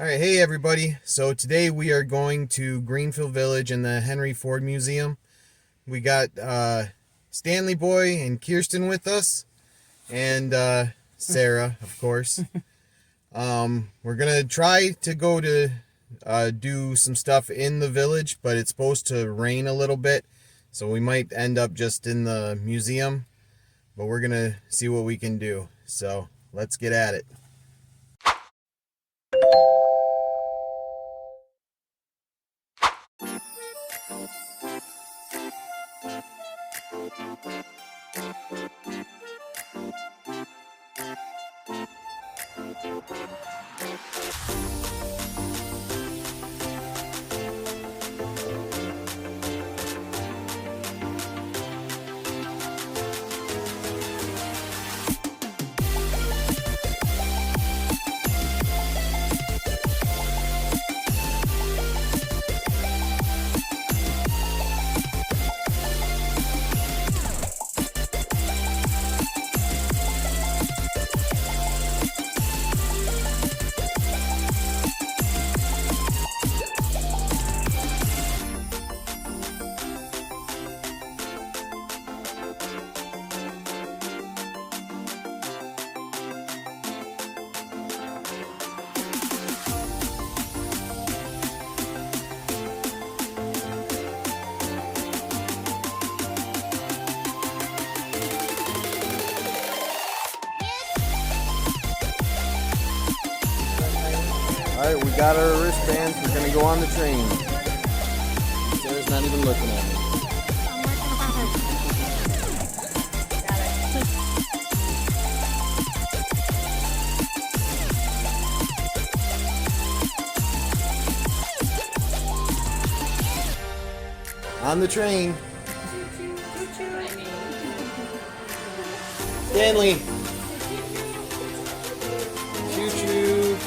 All right, hey everybody. So today we are going to Greenfield Village and the Henry Ford Museum. We got Stanley Boy and Kirsten with us, and Sarah, of course. We're gonna try to go to do some stuff in the village, but it's supposed to rain a little bit, so we might end up just in the museum. But we're gonna see what we can do. So let's get at it. Alright, we got our wristbands. We're gonna go on the train. Sarah's not even looking at me. On the train. Stanley. Choo-choo.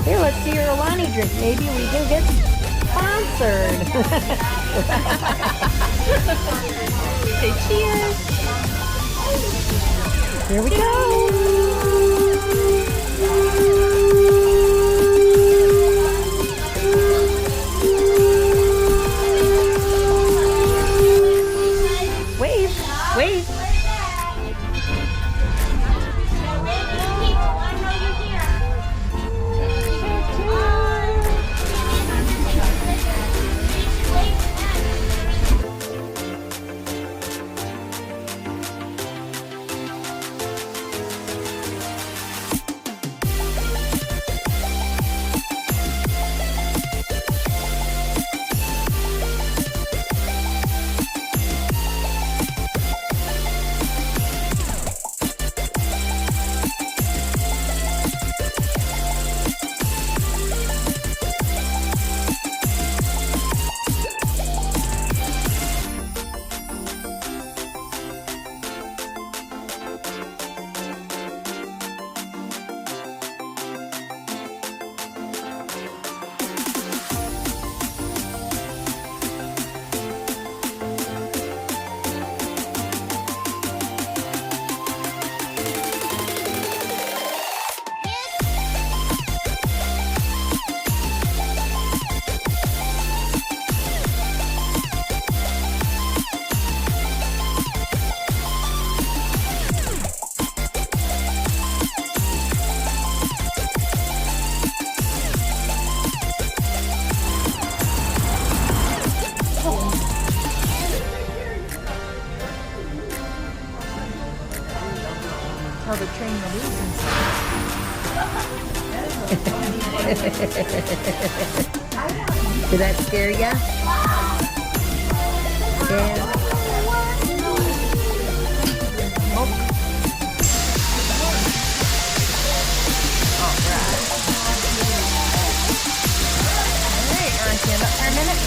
Here, let's see your Alani drink. Maybe we can get sponsored. Say cheers. Here we go. Wave, wave. Did that scare ya? Yeah. Alright, you wanna stand up for a minute?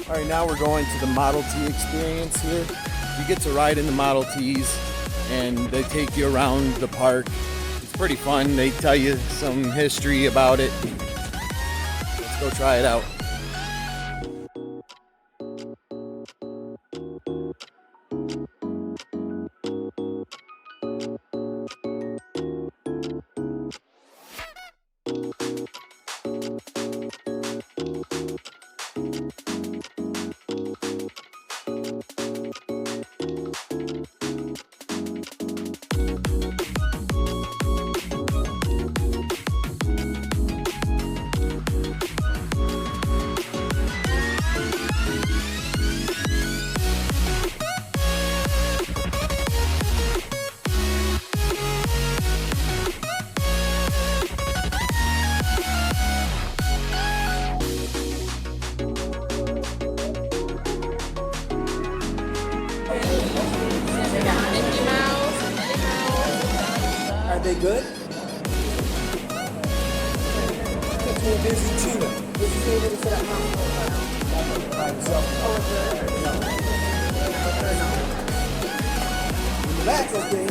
All right, now we're going to the Model T experience here. You get to ride in the Model Ts and they take you around the park. It's pretty fun. They tell you some history about it. Let's go try it out. Are they good? It's more busy chewing. This is able to sit at home by himself. Relax, okay?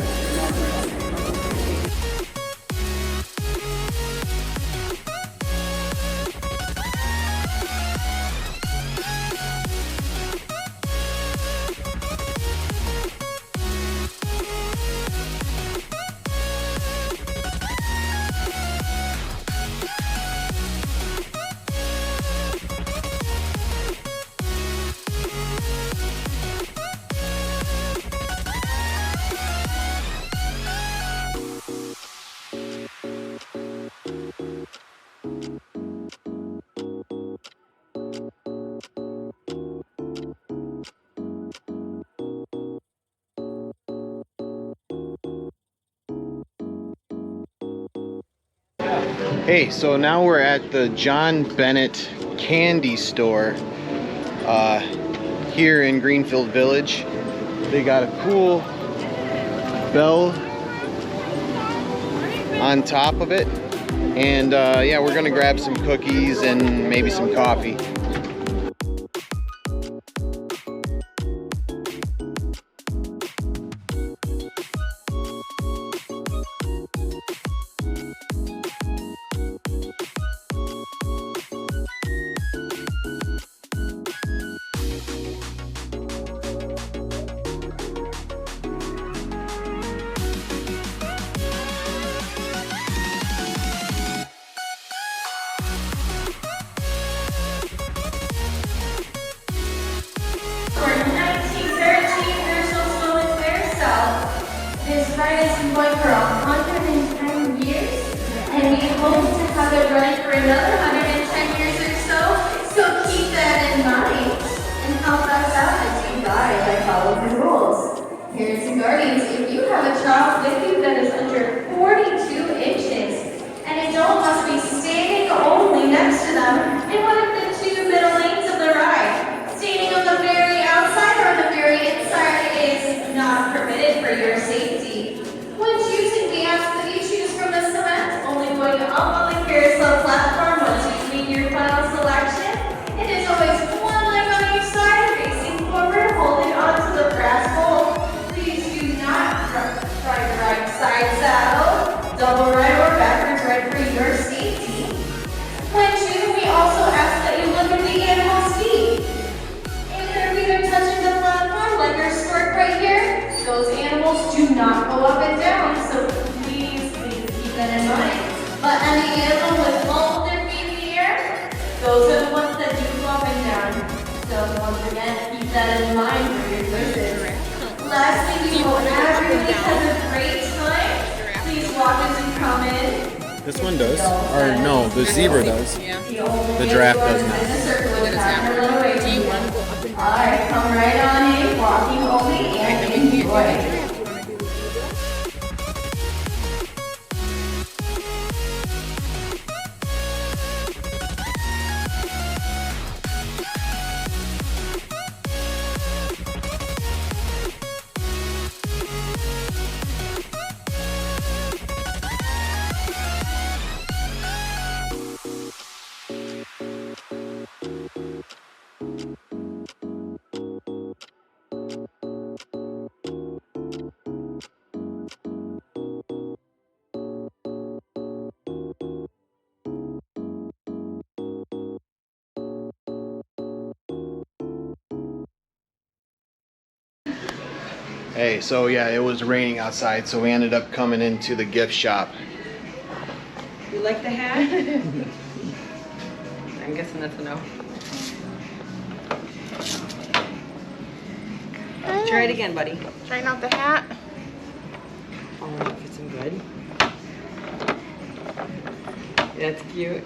Hey, so now we're at the John Bennett candy store here in Greenfield Village. They got a cool bell on top of it, and yeah, we're gonna grab some cookies and maybe some coffee. ride has been going for 110 years, and we hope to have it running for another 110 years or so. So keep that in mind and help us out as you guide by following the rules. Parents and guardians, if you have a child with you that is under 42 inches, an adult must be standing only next to them in one of the two middle lanes of the ride. Standing on the very outside or on the very inside is not permitted for your safety. When choosing, we ask that you choose from the cement, only going up on the carousel platform once you make your final selection. It is always one leg on each side, facing forward, holding onto the brass pole. Please do not try to ride side saddle, double ride, or backwards ride for your safety. When choosing, we also ask that you look at the animal's feet. If their feet are touching the platform, like our stork right here, those animals do not go up and down, so please keep that in mind. But any animal with all of their feet in the air, those are the ones that do go up and down. So once again, keep that in mind for your choices. Lastly, we hope everybody has a great time. Please walk as you come in. This one does. Or no, the zebra does. Yeah. The giraffe does not. Do you want to go up and Alright, come right on in, walking only, and enjoy. Hey, so yeah, it was raining outside, so we ended up coming into the gift shop. You like the hat? I'm guessing that's a no. Try it again, buddy. Trying out the hat. Oh, that fits him good. That's cute.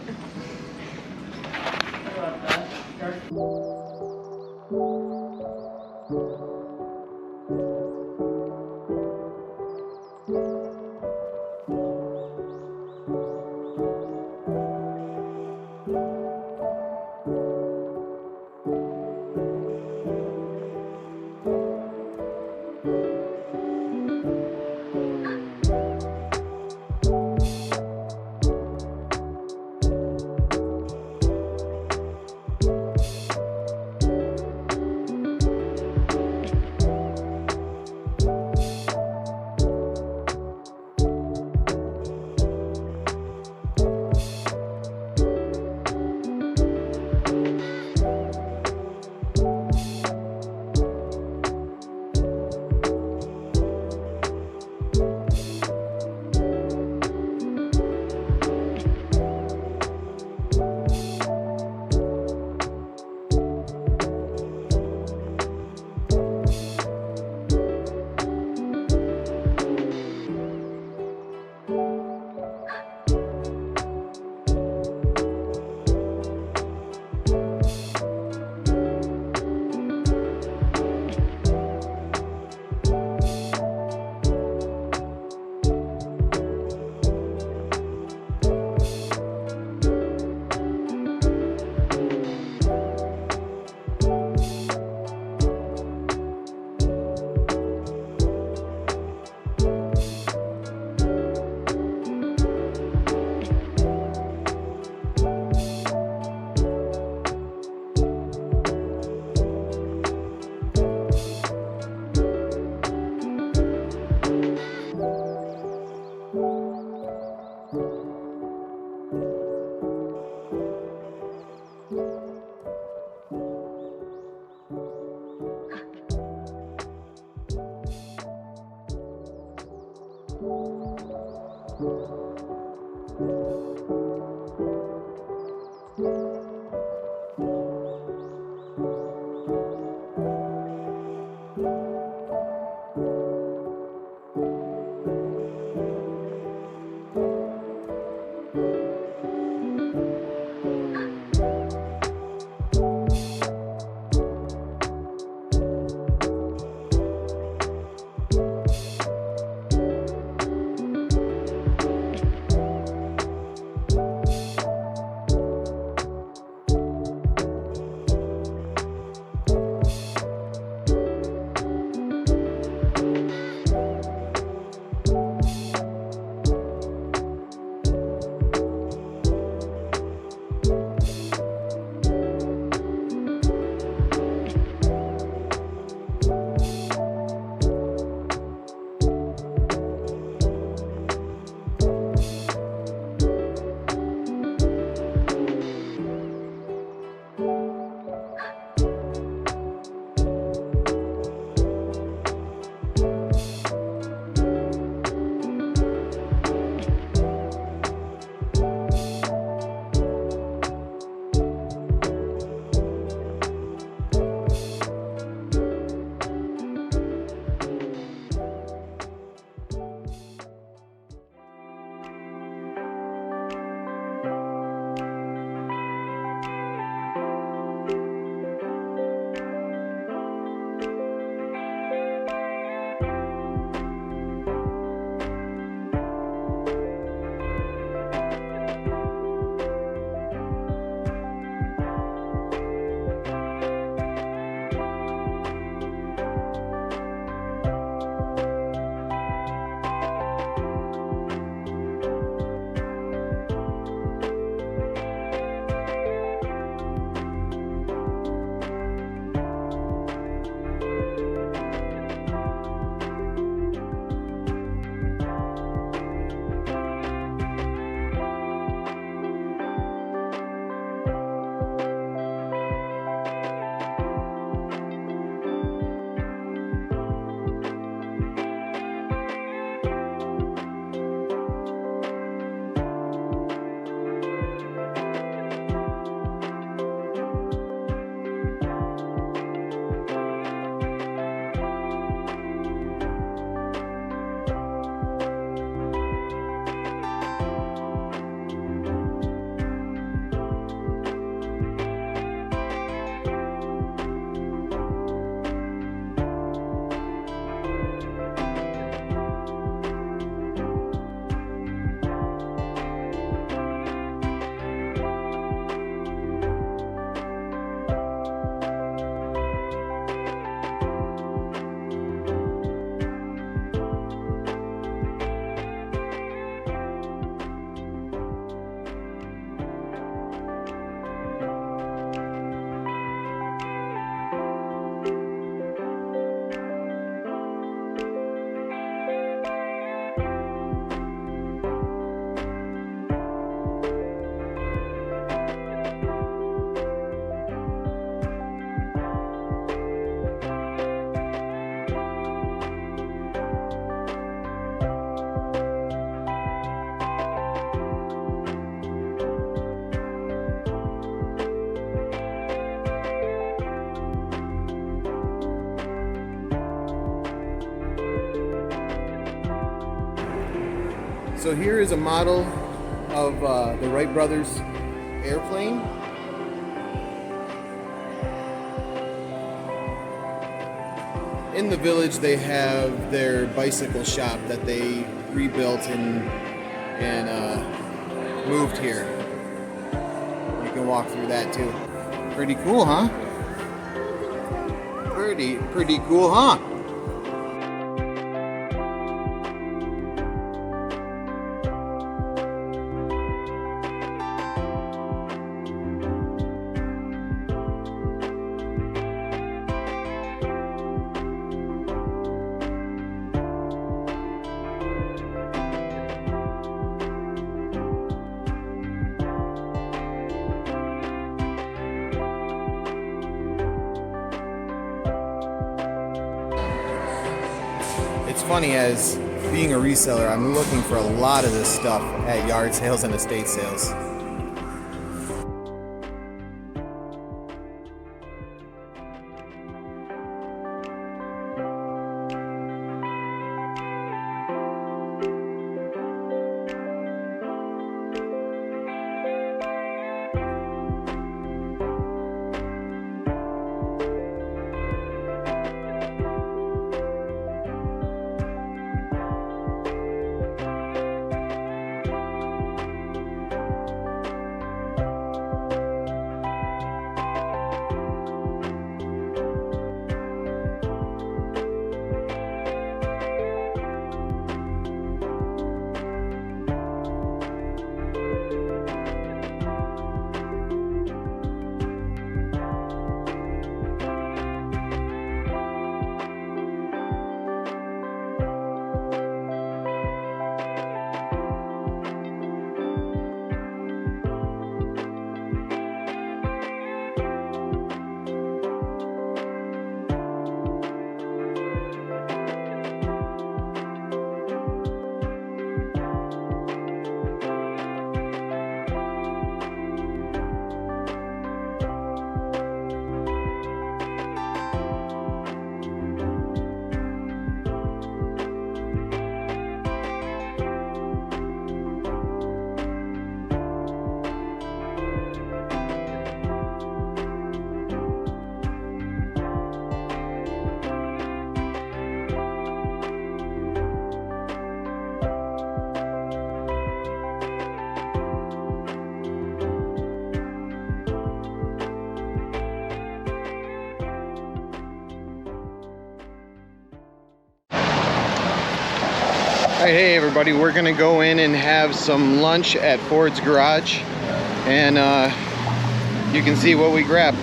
So here is a model of the Wright brothers airplane. In the village, they have their bicycle shop that they rebuilt and moved here. You can walk through that too. Pretty cool, huh? Pretty cool, huh? It's funny, as being a reseller, I'm looking for a lot of this stuff at yard sales and estate sales. Alright, hey everybody, we're gonna go in and have some lunch at Ford's Garage, and you can see what we grabbed.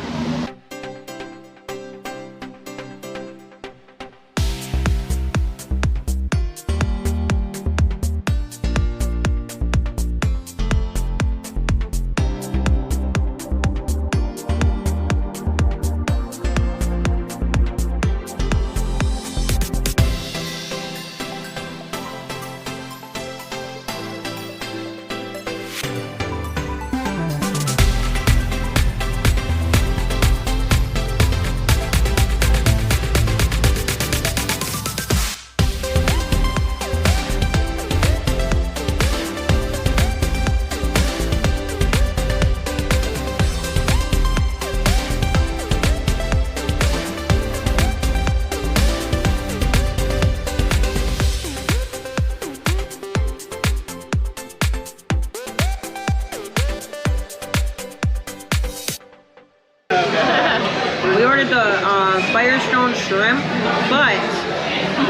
We ordered the Firestone shrimp, but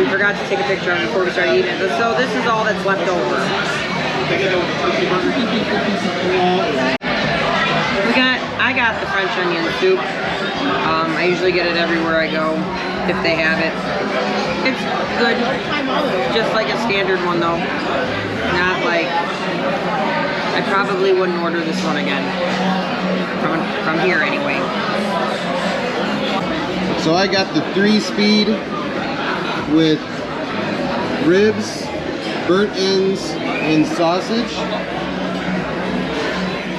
we forgot to take a picture of it before we started eating it. So this is all that's left over. I got the French onion soup. I usually get it everywhere I go if they have it. It's good, just like a standard one though. Not like, I probably wouldn't order this one again. From here anyway. So I got the 3-speed with ribs, burnt ends, and sausage.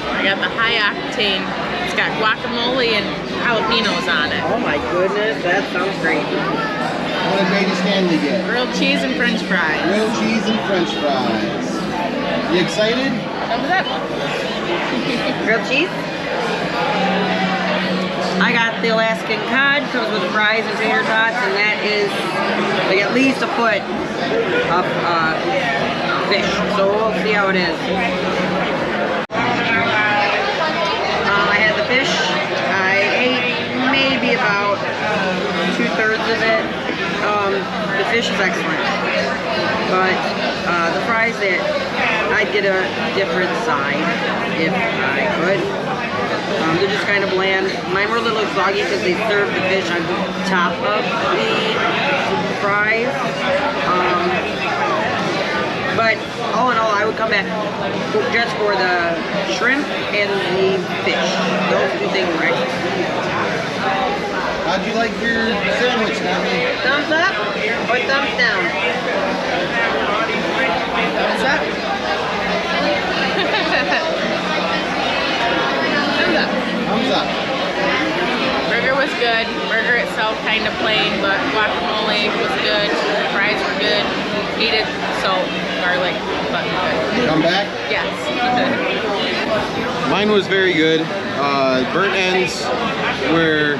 I got the high octane. It's got guacamole and jalapenos on it. Oh my goodness, that sounds great. What did Lady Stanley get? Grilled cheese and french fries. Grilled cheese and french fries. You excited? Thumbs up. Grilled cheese. I got the Alaskan cod, comes with fries and tater tots, and that is like at least a foot of fish. So we'll see how it is. I had the fish. I ate maybe about 2/3 of it. The fish is excellent, but the fries, I'd get a different side if I could. They're just kind of bland. Mine were a little soggy because they served the fish on top of the fries. But all in all, I would come back just for the shrimp and the fish. Those two things, right? How'd you like your sandwich, Tommy? Thumbs up or thumbs down? Thumbs up. Thumbs up. Thumbs up. Burger was good. Burger itself kind of plain, but guacamole was good. Fries were good. Needed salt, garlic, but good. Come back? Yes. Mine was very good. Burnt ends were,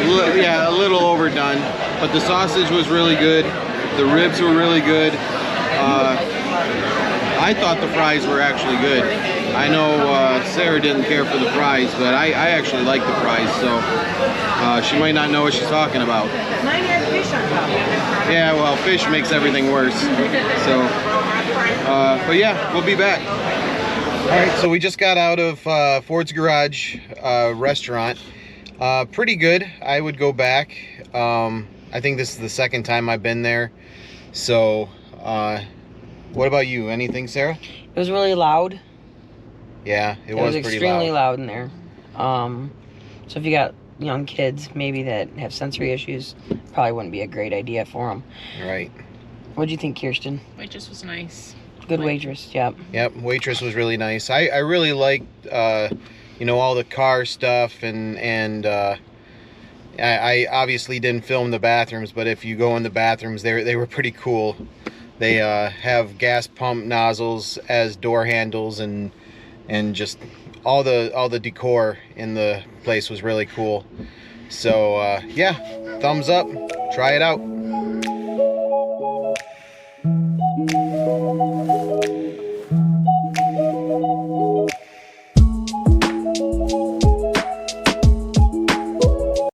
a little overdone, but the sausage was really good. The ribs were really good. I thought the fries were actually good. I know Sarah didn't care for the fries, but I actually like the fries, so she might not know what she's talking about. Mine had fish on top. Yeah, well, fish makes everything worse. So, but yeah, we'll be back. All right, so we just got out of Ford's Garage restaurant. Pretty good. I would go back. I think this is the second time I've been there. So, what about you? Anything, Sarah? It was really loud. Yeah, it was pretty extremely loud. loud in there. So if you got young kids, maybe that have sensory issues, probably wouldn't be a great idea for them. Right. What'd you think, Kirsten? Waitress was nice. Good waitress, yep. Yep, waitress was really nice. I really liked, all the car stuff, and I obviously didn't film the bathrooms, but if you go in the bathrooms, they were pretty cool. They have gas pump nozzles as door handles, and just all the decor in the place was really cool. So yeah, thumbs up. Try it out.